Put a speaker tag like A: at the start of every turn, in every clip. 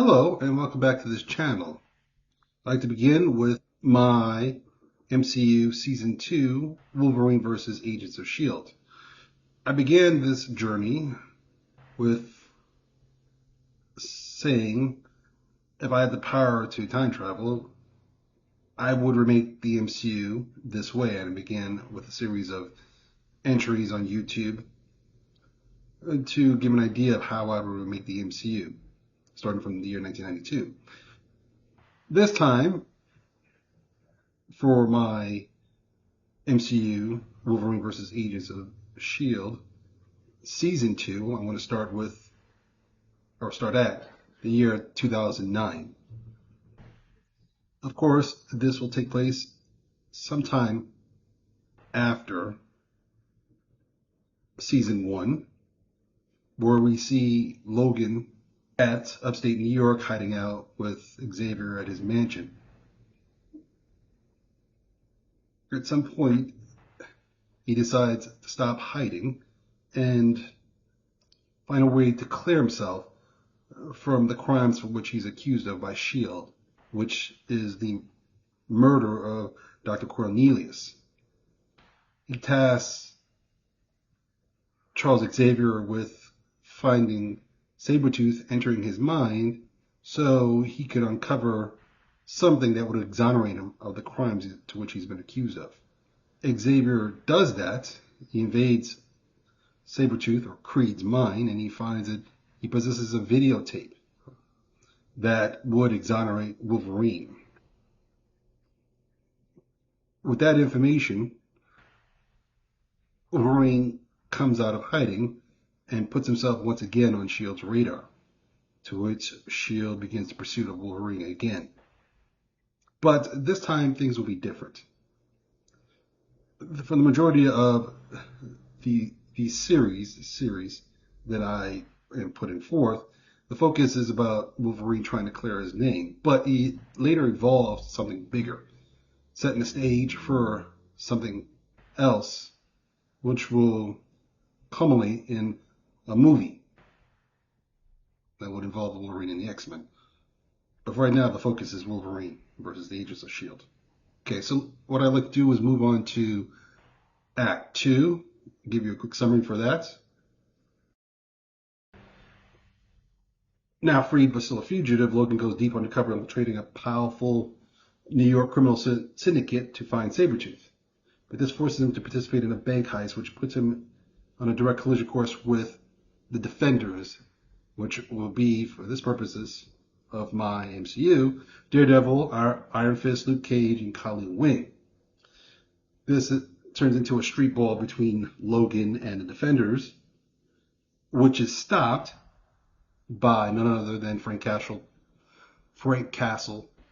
A: Hello and welcome back to this channel. I'd like to begin with my MCU Season 2 Wolverine vs. Agents of S.H.I.E.L.D. I began this journey with saying if I had the power to time travel, I would remake the MCU this way, and began with a series of entries on YouTube to give an idea of how I would remake the MCU, starting from the year 1992. This time, for my MCU Wolverine vs. Agents of S.H.I.E.L.D. Season 2, I'm going to start at the year 2009. Of course, this will take place sometime after Season 1, where we see Logan at upstate New York hiding out with Xavier at his mansion. At some point, he decides to stop hiding and find a way to clear himself from the crimes for which he's accused of by S.H.I.E.L.D., which is the murder of Dr. Cornelius. He tasks Charles Xavier with finding Sabretooth entering his mind so he could uncover something that would exonerate him of the crimes to which he's been accused of. Xavier does that. He invades Sabretooth, or Creed's, mind, and he finds that he possesses a videotape that would exonerate Wolverine. With that information, Wolverine comes out of hiding and puts himself once again on S.H.I.E.L.D.'s radar, to which S.H.I.E.L.D. begins the pursuit of Wolverine again. But this time things will be different. For the majority of the series that I am putting forth, the focus is about Wolverine trying to clear his name, but he later evolves to something bigger, setting the stage for something else, which will culminate in a movie that would involve Wolverine and the X-Men. But right now, the focus is Wolverine versus the Agents of S.H.I.E.L.D. Okay, so what I'd like to do is move on to Act 2, give you a quick summary for that. Now freed but still a fugitive, Logan goes deep undercover, infiltrating a powerful New York criminal syndicate to find Sabretooth. But this forces him to participate in a bank heist, which puts him on a direct collision course with the Defenders, which will be, for this purposes of my MCU, Daredevil, Iron Fist, Luke Cage, and Colleen Wing. This turns into a street brawl between Logan and the Defenders, which is stopped by none other than Frank Castle,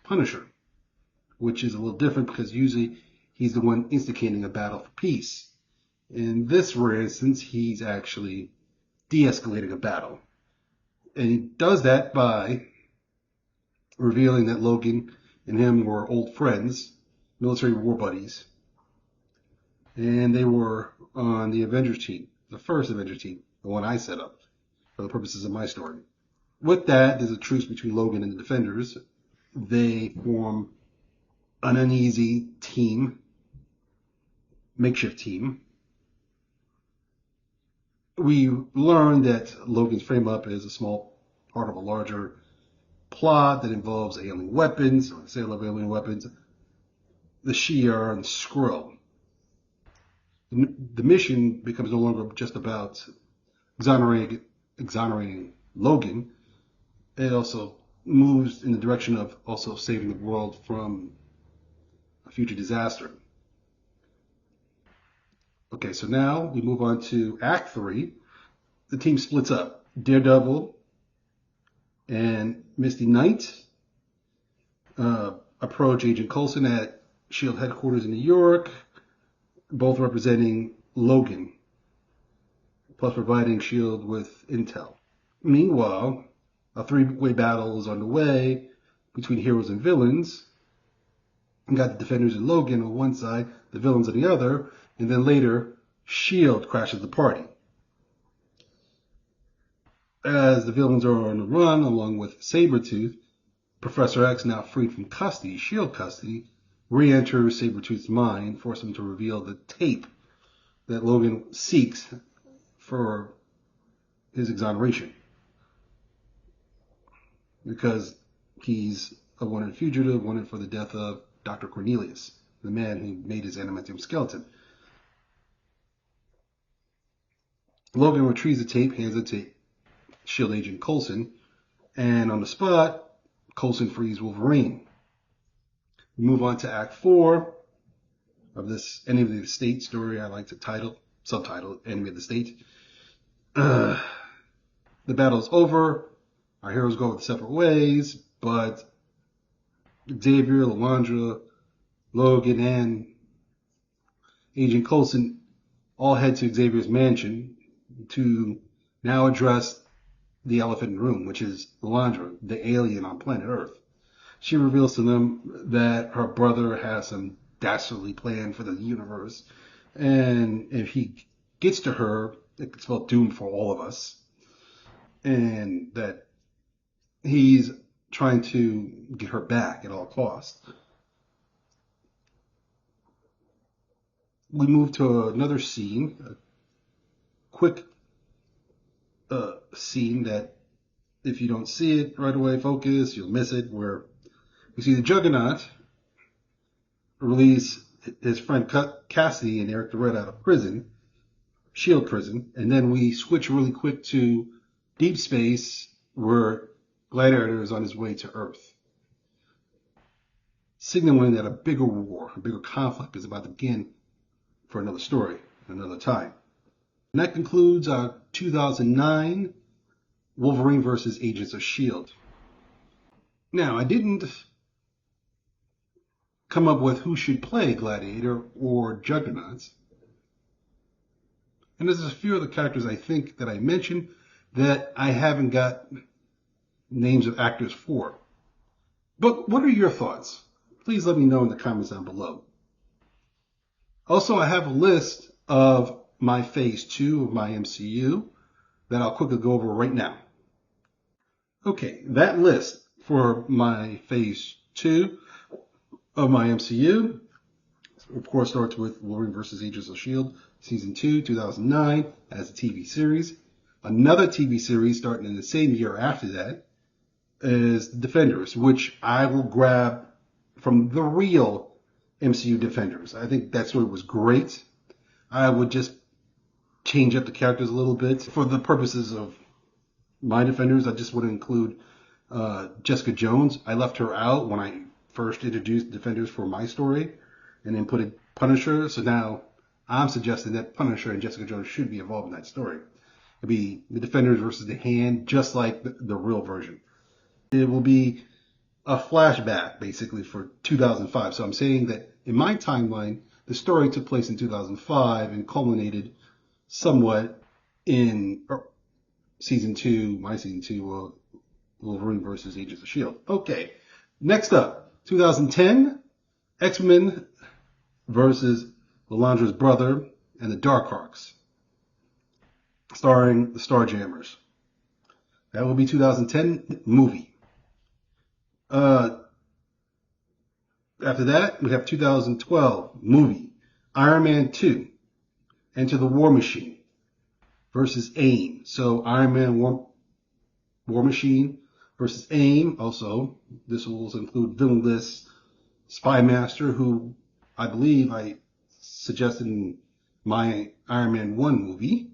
A: Punisher, which is a little different because usually he's the one instigating a battle for peace. In this rare instance, he's actually de-escalating a battle. And he does that by revealing that Logan and him were old friends, military war buddies, and they were on the Avengers team, the first Avengers team, the one I set up for the purposes of my story. With that, there's a truce between Logan and the Defenders. They form an uneasy team, makeshift team. We learn that Logan's frame-up is a small part of a larger plot that involves alien weapons, or the sale of alien weapons, the Shi'ar and Skrull. The mission becomes no longer just about exonerating Logan. It also moves in the direction of also saving the world from a future disaster. Okay, so now we move on to Act 3. The team splits up. Daredevil and Misty Knight approach Agent Coulson at S.H.I.E.L.D. headquarters in New York, both representing Logan, plus providing S.H.I.E.L.D. with intel. Meanwhile, a three-way battle is underway between heroes and villains. You got the Defenders and Logan on one side, the villains on the other, and then later, S.H.I.E.L.D. crashes the party. As the villains are on the run, along with Sabretooth, Professor X, now freed from custody, S.H.I.E.L.D. custody, re-enters Sabretooth's mind, forcing him to reveal the tape that Logan seeks for his exoneration. Because he's a wanted fugitive, wanted for the death of Dr. Cornelius, the man who made his adamantium skeleton. Logan retrieves the tape, hands it to S.H.I.E.L.D. agent Coulson, and on the spot, Coulson frees Wolverine. We move on to Act 4 of this Enemy of the State story. I like to subtitle Enemy of the State. The battle's over. Our heroes go separate ways, but Xavier, Lalandra, Logan, and Agent Coulson all head to Xavier's mansion to now address the elephant in the room, which is Lalandra, the alien on planet Earth. She reveals to them that her brother has some dastardly plan for the universe, and if he gets to her, it could spell doom for all of us, and that he's trying to get her back at all costs. We move to another scene, a quick scene that if you don't see it right away, focus, you'll miss it, where we see the Juggernaut release his friend Cassidy and Eric the Red out of prison, S.H.I.E.L.D. prison, and then we switch really quick to deep space where Gladiator is on his way to Earth, signaling that a bigger war, a bigger conflict is about to begin for another story, another time. And that concludes our 2009 Wolverine vs. Agents of S.H.I.E.L.D. Now, I didn't come up with who should play Gladiator or Juggernauts. And there's a few other characters I think that I mentioned that I haven't got names of actors for. But what are your thoughts? Please let me know in the comments down below. Also, I have a list of my Phase 2 of my MCU that I'll quickly go over right now. Okay, that list for my Phase 2 of my MCU, of course, starts with Wolverine vs. Agents of S.H.I.E.L.D. Season 2, 2009, as a TV series. Another TV series starting in the same year after that is The Defenders, which I will grab from the real MCU Defenders. I think that story was great. I would just change up the characters a little bit. For the purposes of my Defenders, I just would include Jessica Jones. I left her out when I first introduced Defenders for my story, and then put a Punisher. So now I'm suggesting that Punisher and Jessica Jones should be involved in that story. It'll be the Defenders versus the Hand, just like the real version. It will be a flashback, basically, for 2005. So I'm saying that in my timeline, the story took place in 2005 and culminated somewhat in Season 2, my Season 2, Wolverine vs. Agents of S.H.I.E.L.D. Okay, next up, 2010, X-Men versus Lalandra's brother and the Darkhawks, starring the Starjammers. That will be 2010 movie. After that, we have 2012 movie, Iron Man 2, Enter the War Machine versus AIM. So Iron Man War Machine versus AIM. Also, this will also include villainless Spy Master, who I believe I suggested in my Iron Man 1 movie,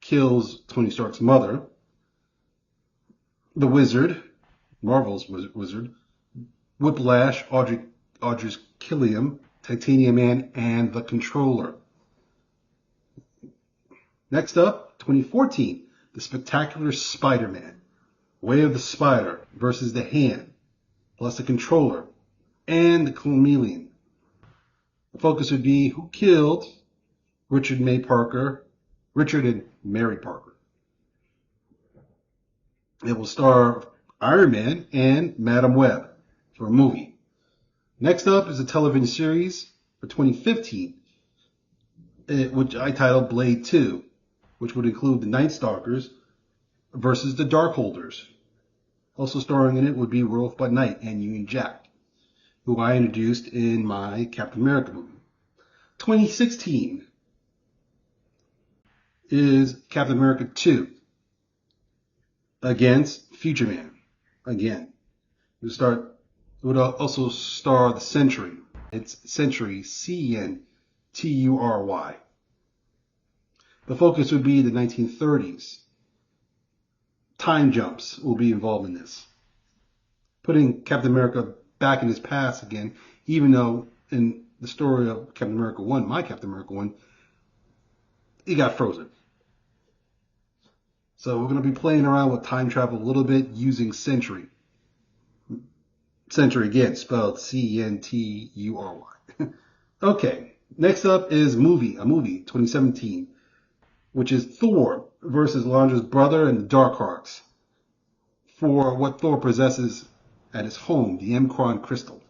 A: kills Tony Stark's mother. The Wizard, Marvel's Wizard, Whiplash, Audrey's Killiam, Titanium Man, and The Controller. Next up, 2014, The Spectacular Spider-Man, Way of the Spider versus The Hand, plus The Controller, and The Chameleon. The focus would be who killed Richard and Mary Parker. It will star Iron Man and Madam Web for a movie. Next up is a television series for 2015, which I titled Blade 2, which would include the Night Stalkers, versus the Darkholders. Also starring in it would be Werewolf by Night and Union Jack, who I introduced in my Captain America movie. 2016 is Captain America 2 against Future Man. Again, it would also star the Sentry. It's Sentry, Century. The focus would be the 1930s. Time jumps will be involved in this, putting Captain America back in his past again, even though in the story of Captain America 1, my Captain America 1, he got frozen. So we're going to be playing around with time travel a little bit using Century. Century again, spelled Century. Okay, next up is a movie, 2017, which is Thor versus Londra's brother and the Darkhawks for what Thor possesses at his home, the M'Kraan crystal.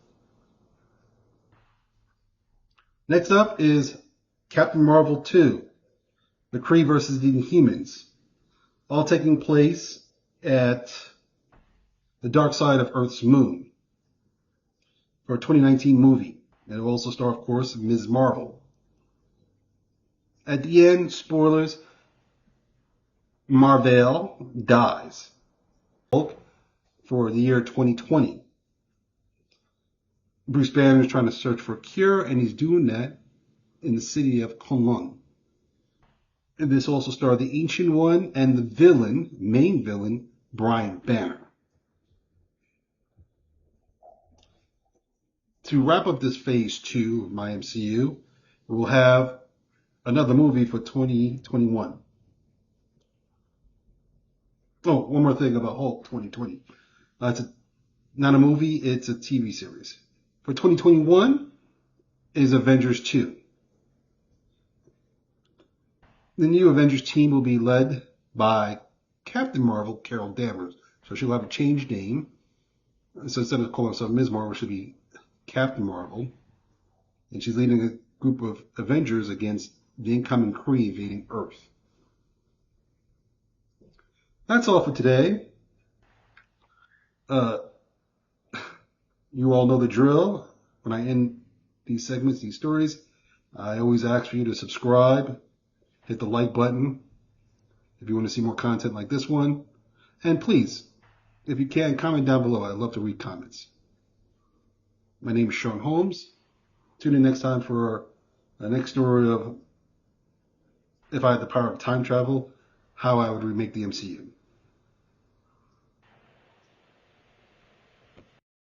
A: Next up is Captain Marvel 2, the Kree versus the Inhumans, all taking place at the dark side of Earth's moon for a 2019 movie. And it will also star, of course, Ms. Marvel. At the end, spoilers, Marvel dies for the year 2020. Bruce Banner is trying to search for a cure, and he's doing that in the city of Kunlun. And this also starred the Ancient One and the main villain, Brian Banner. To wrap up this phase 2 of my MCU, we'll have another movie for 2021. Oh, one more thing about Hulk 2020. It's not a movie, it's a TV series. For 2021 is Avengers 2. The new Avengers team will be led by Captain Marvel, Carol Danvers. So she'll have a changed name. So instead of calling herself Ms. Marvel, she'll be Captain Marvel. And she's leading a group of Avengers against the incoming Kree invading Earth. That's all for today. You all know the drill. When I end these segments, these stories, I always ask for you to subscribe, hit the like button if you want to see more content like this one. And please, if you can, comment down below. I'd love to read comments. My name is Sean Holmes. Tune in next time for the next story of, if I had the power of time travel, how I would remake the MCU.